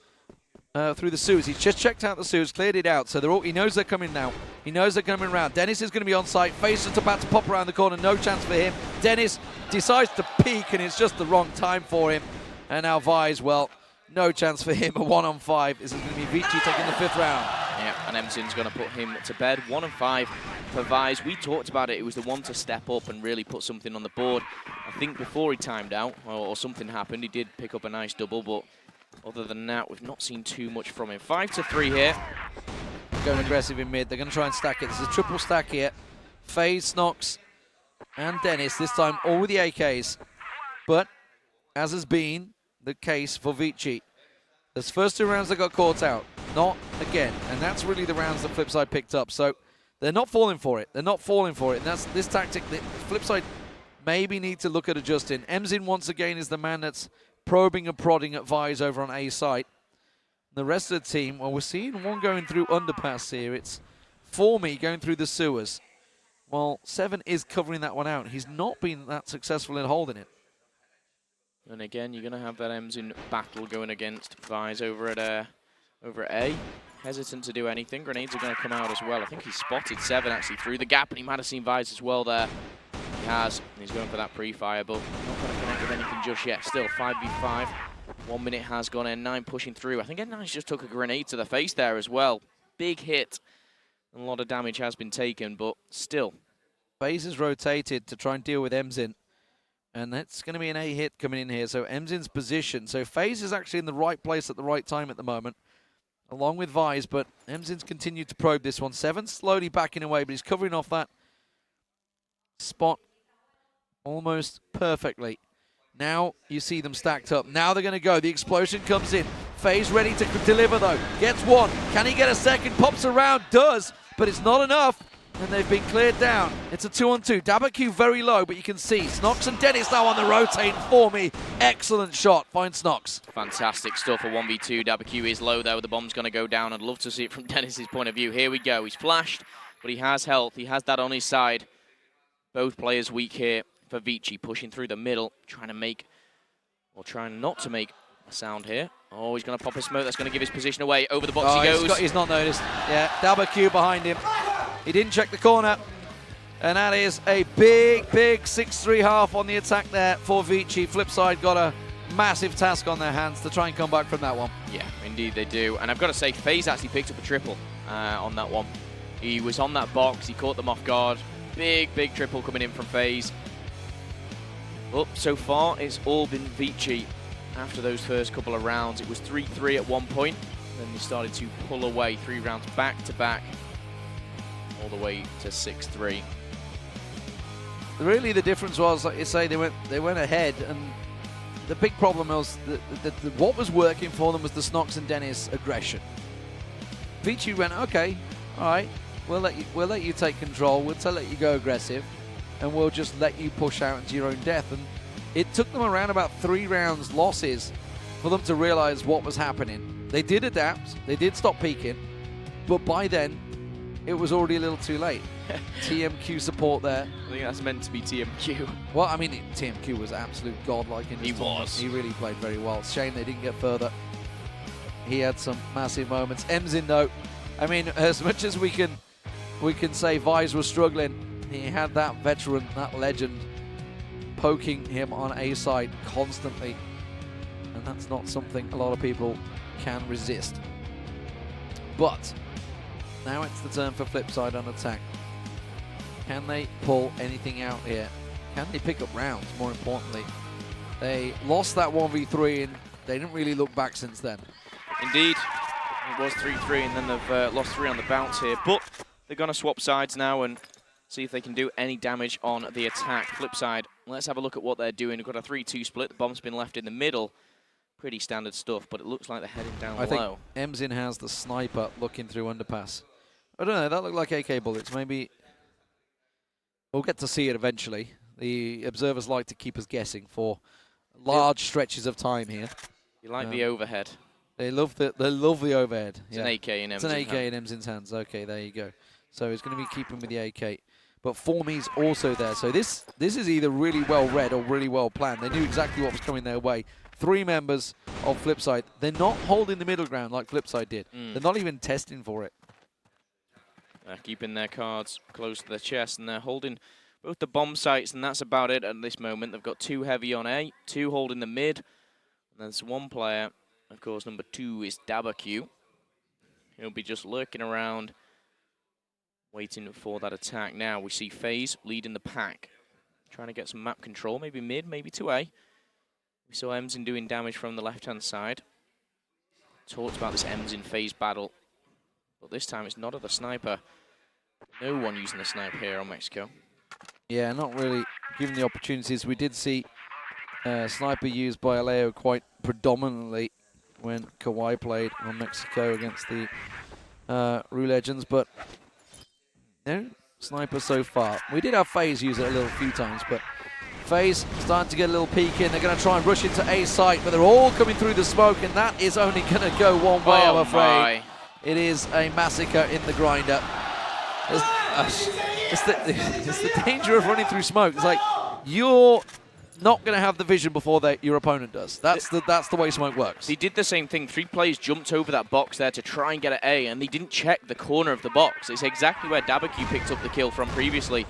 through the sewers. He's just checked out the sewers, cleared it out, so he knows they're coming now. He knows they're coming around. Dennis is going to be on site. FaZe is about to pop around the corner. No chance for him. Dennis decides to peek, and it's just the wrong time for him. And now Vise, well, no chance for him. A 1-on-5. This is going to be Vici taking the 5th round. Yeah, and Emzin's going to put him to bed. 1-5 for Vise. We talked about it. It was the one to step up and really put something on the board. I think before he timed out, or something happened, he did pick up a nice double, but other than that, we've not seen too much from him. 5-3 here. Going aggressive in mid. They're going to try and stack it. There's a triple stack here. FaZe, Snox, and Dennis. This time all with the AKs. But, as has been the case for Vici, those first 2 rounds that got caught out. Not again. And that's really the rounds that FlipSid picked up. So, they're not falling for it. They're not falling for it. And that's this tactic that FlipSid maybe need to look at adjusting. Emzin, once again, is the man that's probing and prodding at Vise over on A site. The rest of the team, well, we're seeing one going through underpass here. It's Formy going through the sewers. Well, 7 is covering that one out. He's not been that successful in holding it. And again, you're going to have that Emzin battle going against Vise over at A. Hesitant to do anything. Grenades are going to come out as well. I think he spotted 7 actually through the gap, and he might have seen Vise as well there. He has, and he's going for that pre-fire, but not going to connect with anything just yet. Still 5v5. 1 minute has gone. N9 pushing through. I think N9's just took a grenade to the face there as well. Big hit. A lot of damage has been taken, but still. FaZe has rotated to try and deal with Emzin. And that's going to be an A hit coming in here. So Emzin's position. So FaZe is actually in the right place at the right time at the moment, along with Vise, but Emzin's continued to probe this one. 7 slowly backing away, but he's covering off that spot almost perfectly. Now you see them stacked up. Now they're going to go. The explosion comes in. FaZe ready to deliver, though. Gets 1. Can he get a second? Pops around. Does, but it's not enough. And they've been cleared down. It's a 2-on-2. Dabberq very low, but you can see Snox and Dennis now on the rotate for me. Excellent shot. Finds Snox. Fantastic stuff for 1v2. Dabberq is low, though. The bomb's going to go down. I'd love to see it from Dennis's point of view. Here we go. He's flashed, but he has health. He has that on his side. Both players weak here for Vici, pushing through the middle, trying to make, or trying not to make a sound here. Oh, he's going to pop a smoke. That's going to give his position away. Over the box he goes. He's not noticed. Yeah, Dabberq behind him. He didn't check the corner. And that is a big, big 6-3 half on the attack there for Vici. FlipSid got a massive task on their hands to try and come back from that one. Yeah, indeed they do. And I've got to say, FaZe actually picked up a triple on that one. He was on that box. He caught them off guard. Big, big triple coming in from FaZe. Well, so far, it's all been Vici. After those first couple of rounds, it was 3-3 at one point. Then they started to pull away 3 rounds back to back, all the way to 6-3. Really, the difference was, like you say, they went ahead, and the big problem was that what was working for them was the Snox and Dennis aggression. Vici went, okay, all right, we'll let you take control. We'll let you go aggressive, and we'll just let you push out into your own death. And it took them around about 3 rounds losses for them to realize what was happening. They did adapt. They did stop peeking, but by then, it was already a little too late. TMQ support there. I think that's meant to be TMQ. Well, I mean, TMQ was absolute godlike in his tournament. was. He really played very well. Shame they didn't get further. He had some massive moments. Emzin, though, I mean, as much as we can say Vise was struggling, he had that veteran, that legend, poking him on A side constantly. And that's not something a lot of people can resist. But now it's the turn for FlipSid on attack. Can they pull anything out here? Can they pick up rounds, more importantly? They lost that 1v3 and they didn't really look back since then. Indeed. It was 3-3 and then they've lost 3 on the bounce here. But they're going to swap sides now and see if they can do any damage on the attack. FlipSid, let's have a look at what they're doing. We've got a 3-2 split. The bomb's been left in the middle. Pretty standard stuff, but it looks like they're heading down low. I think Emzin has the sniper looking through underpass. I don't know, that looked like AK bullets. Maybe we'll get to see it eventually. The observers like to keep us guessing for large stretches of time here. You like the overhead. They love the overhead. It's an AK in It's an AK in hand. Emzin's hands. Okay, there you go. So he's going to be keeping with the AK. But Formi's also there. So this is either really well read or really well planned. They knew exactly what was coming their way. 3 members of FlipSid. They're not holding the middle ground like FlipSid did. They're not even testing for it. They're keeping their cards close to their chest, and they're holding both the bomb sites, and that's about it at this moment. They've got 2 heavy on A, 2 holding the mid, and there's 1 player. Of course, number 2 is Dabaq. He'll be just lurking around, waiting for that attack. Now we see FaZe leading the pack, trying to get some map control, maybe mid, maybe to A. We saw Emzin doing damage from the left-hand side. Talked about this Emzin FaZe battle, but this time it's not of the sniper. No one using the sniper here on Mexico. Yeah, not really given the opportunities. We did see sniper used by Aleo quite predominantly when Kawhi played on Mexico against the Rue Legends, but no sniper so far. We did have FaZe use it a few times, but FaZe starting to get a little peek in. They're going to try and rush into A site, but they're all coming through the smoke, and that is only going to go one way, I'm afraid. It is a massacre in the grinder. It's the danger of running through smoke. It's like you're not going to have the vision before your opponent does. That's the way smoke works. They did the same thing. 3 players jumped over that box there to try and get an A, and they didn't check the corner of the box. It's exactly where Dabaq picked up the kill from previously,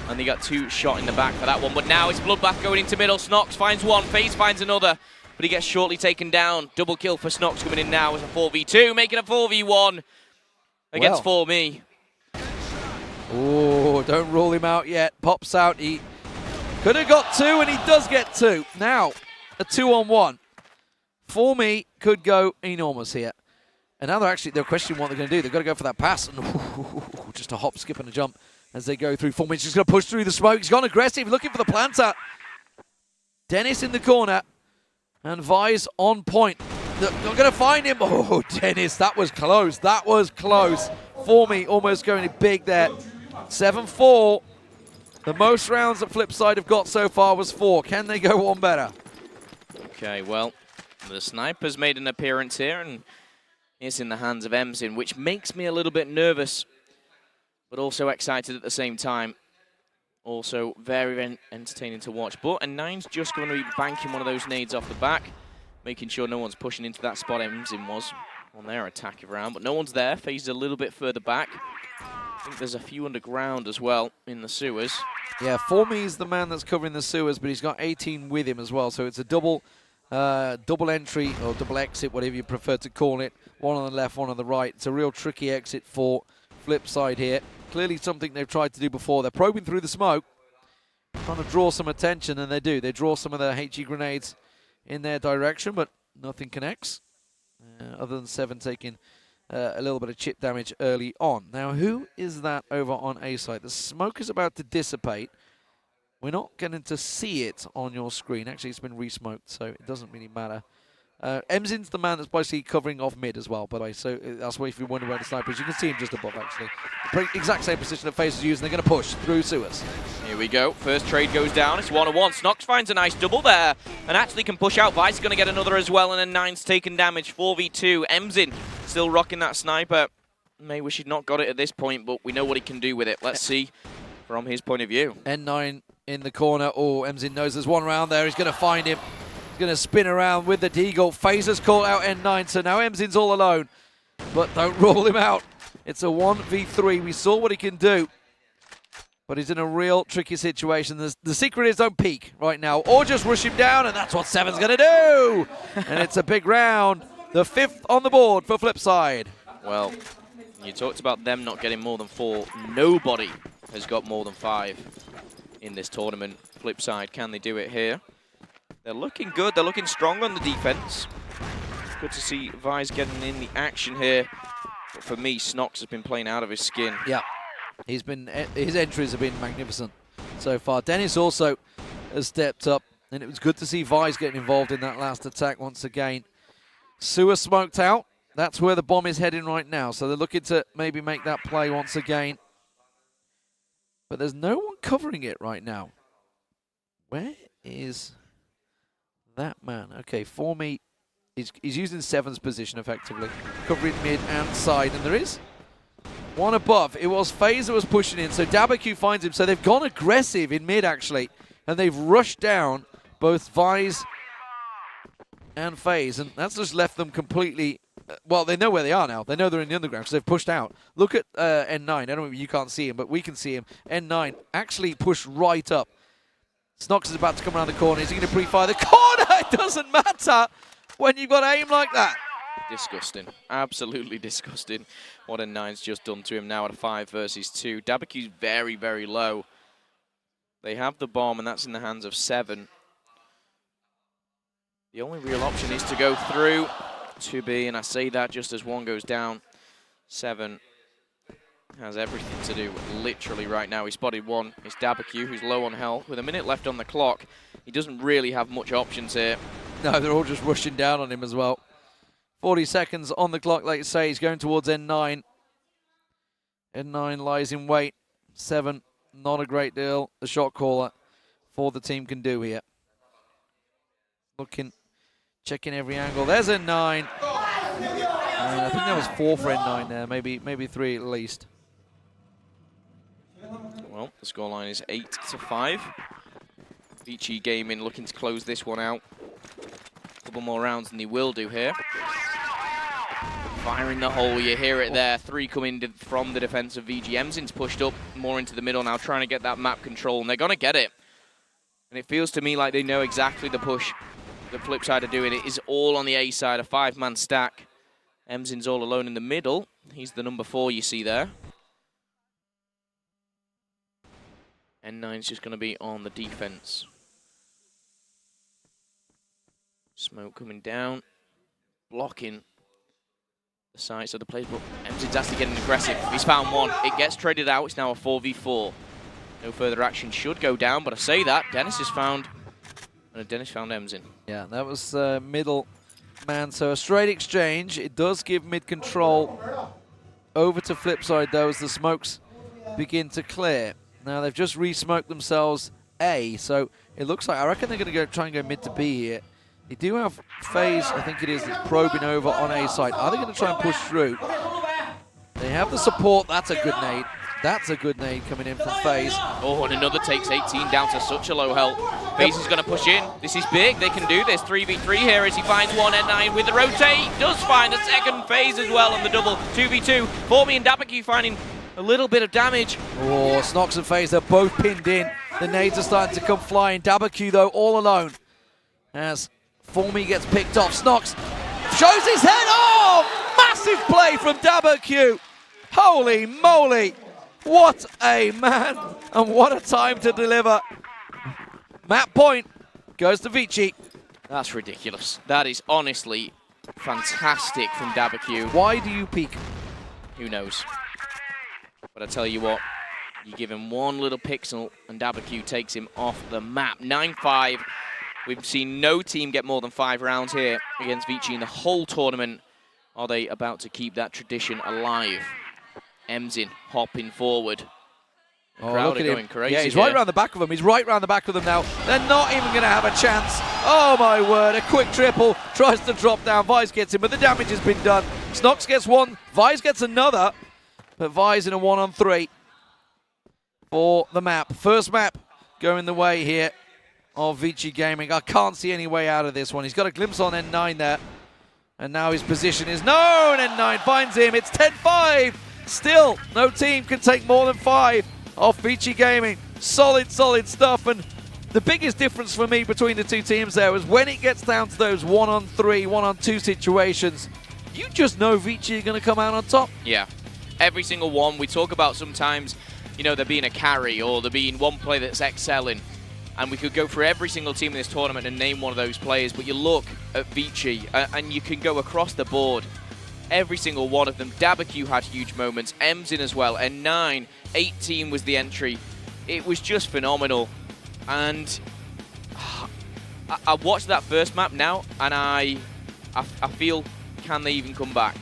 and they got 2 shot in the back for that one. But now it's Bloodbath going into middle. Snox finds 1, FaZe finds another, but he gets shortly taken down. Double kill for Snox coming in now as a 4v2, making a 4v1 against Formi. Oh, don't rule him out yet. Pops out. He could have got 2, and he does get 2. Now, a 2-on-1. Formi could go enormous here. And now they're questioning what they're going to do. They've got to go for that pass. And just a hop, skip, and a jump as they go through. Formi's just going to push through the smoke. He's gone aggressive, looking for the planter. Dennis in the corner. And Vise on point. They're going to find him. Oh, Dennis, that was close. That was close. Formi almost going big there. 7-4. The most rounds that FlipSid have got so far was 4. Can they go one better? Okay, well, the sniper's made an appearance here, and it's in the hands of Emzin, which makes me a little bit nervous, but also excited at the same time. Also very entertaining to watch. But N9's just going to be banking one of those nades off the back, making sure no one's pushing into that spot Emzin was on their attack round. But no one's there. FaZe a little bit further back. I think there's a few underground as well in the sewers. Yeah, Formi's the man that's covering the sewers, but he's got 18 with him as well. So it's a double entry or double exit, whatever you prefer to call it. One on the left, one on the right. It's a real tricky exit for FlipSid here. Clearly something they've tried to do before. They're probing through the smoke, trying to draw some attention, and they do. They draw some of the HE grenades in their direction, but nothing connects, other than 7 taking a little bit of chip damage early on. Now, who is that over on A side? The smoke is about to dissipate. We're not getting to see it on your screen. Actually, it's been re-smoked, so it doesn't really matter. Emzin's the man that's basically covering off mid as well, by the way. So that's why if you wonder where the sniper is, you can see him just above, actually. The exact same position that FaZe is using. They're going to push through sewers. Here we go. First trade goes down. It's 1-on-1. Snox finds a nice double there and actually can push out. Vice is going to get another as well, and then Nine's taken damage. 4v2. Emzin still rocking that sniper. May wish he'd not got it at this point, but we know what he can do with it. Let's see from his point of view. N9 in the corner. Oh, Emzin knows there's one round there. He's going to find him. Going to spin around with the deagle. FaZe has called out N9, so now Emzin's all alone. But don't rule him out. It's a 1v3. We saw what he can do. But he's in a real tricky situation. The secret is don't peek right now, or just rush him down, and that's what 7's going to do. And it's a big round. The 5th on the board for FlipSid. Well, you talked about them not getting more than 4. Nobody has got more than 5 in this tournament. FlipSid, can they do it here? They're looking good. They're looking strong on the defense. Good to see Vise getting in the action here. But for me, Snox has been playing out of his skin. Yeah, his entries have been magnificent so far. Dennis also has stepped up, and it was good to see Vise getting involved in that last attack once again. Sewer smoked out. That's where the bomb is heading right now. So they're looking to maybe make that play once again. But there's no one covering it right now. Where is that man? Okay, Formi He's using 7's position effectively, covering mid and side, and there is one above. It was FaZe that was pushing in, so Dabaku finds him. So they've gone aggressive in mid, actually, and they've rushed down both Vise and FaZe, and that's just left them completely... well, they know where they are now. They know they're in the underground because they've pushed out. Look at N9. I don't know if you can't see him, but we can see him. N9 actually pushed right up. Snox is about to come around the corner. Is he going to pre-fire the corner? It doesn't matter when you've got aim like that. Disgusting. Absolutely disgusting what N9's just done to him now at a 5 versus 2. Dabaku's very, very low. They have the bomb, and that's in the hands of 7. The only real option is to go through to B, and I say that just as 1 goes down. 7 has everything to do literally right now. He spotted 1. It's Dabaku, who's low on health. With a minute left on the clock, he doesn't really have much options here. No, they're all just rushing down on him as well. 40 seconds on the clock, like you say. He's going towards N9. N9 lies in wait. 7, not a great deal. The shot caller for the team can do here. Looking, checking every angle. There's N9. I think that was 4 for N9 there, maybe 3 at least. Well, the scoreline is 8-5. Vici Gaming looking to close this one out. A couple more rounds than they will do here. Firing the hole, you hear it there. 3 coming from the defense of VG. Emzin's pushed up more into the middle now, trying to get that map control, and they're going to get it. And it feels to me like they know exactly the push the FlipSid are doing. It is all on the A side, a 5-man stack. Emzin's all alone in the middle. He's the number 4 you see there. N9's just going to be on the defense. Smoke coming down, blocking the sides of the players, but Emzin's actually getting aggressive. He's found 1. It gets traded out. It's now a 4v4. No further action should go down, but I say that. Dennis is found, and Dennis found Emzin. Yeah, that was middle man, so a straight exchange. It does give mid control over to FlipSid, though, as the smokes begin to clear. Now, they've just re-smoked themselves A, so it looks like, I reckon they're going to try and go mid to B here. They do have FaZe, I think it is, that's probing over on A side. Are they going to try and push through? They have the support. That's a good nade. That's a good nade coming in from FaZe. Oh, and another takes 18 down to such a low health. FaZe is going to push in. This is big. They can do this. 3v3 here as he finds 1. N9 with the rotate. Does find a second FaZe as well on the double. 2v2. Formy and Dabaku finding a little bit of damage. Oh, Snox and FaZe, they're both pinned in. The nades are starting to come flying. Dabaku, though, all alone. As Formy gets picked off. Snox shows his head. Oh, massive play from Dabaku. Holy moly. What a man, and what a time to deliver. Map point goes to Vici. That's ridiculous. That is honestly fantastic from Dabaku. Why do you peek? Who knows? But I tell you what, you give him 1 little pixel, and Dabaku takes him off the map. 9-5. We've seen no team get more than 5 rounds here against Vici in the whole tournament. Are they about to keep that tradition alive? Emzin hopping forward. The crowd are going crazy. Yeah, he's right around the back of them. He's right around the back of them now. They're not even going to have a chance. Oh my word, a quick triple. Tries to drop down. Vise gets him, but the damage has been done. Snox gets 1. Vise gets another. But Vise in a 1-on-3 for the map. First map going the way here of Vici Gaming. I can't see any way out of this one. He's got a glimpse on N9 there. And now his position is known. N9 finds him. It's 10-5. Still, no team can take more than 5 off Vici Gaming. Solid, solid stuff. And the biggest difference for me between the 2 teams there was when it gets down to those 1-on-3, 1-on-2 situations, you just know Vici are going to come out on top. Yeah, every single one. We talk about sometimes, you know, there being a carry or there being one player that's excelling. And we could go for every single team in this tournament and name one of those players. But you look at Vici and you can go across the board. Every single one of them. Dabaku had huge moments. Emzin as well. And 9, 18 was the entry. It was just phenomenal. And I watched that first map now, and I feel, can they even come back?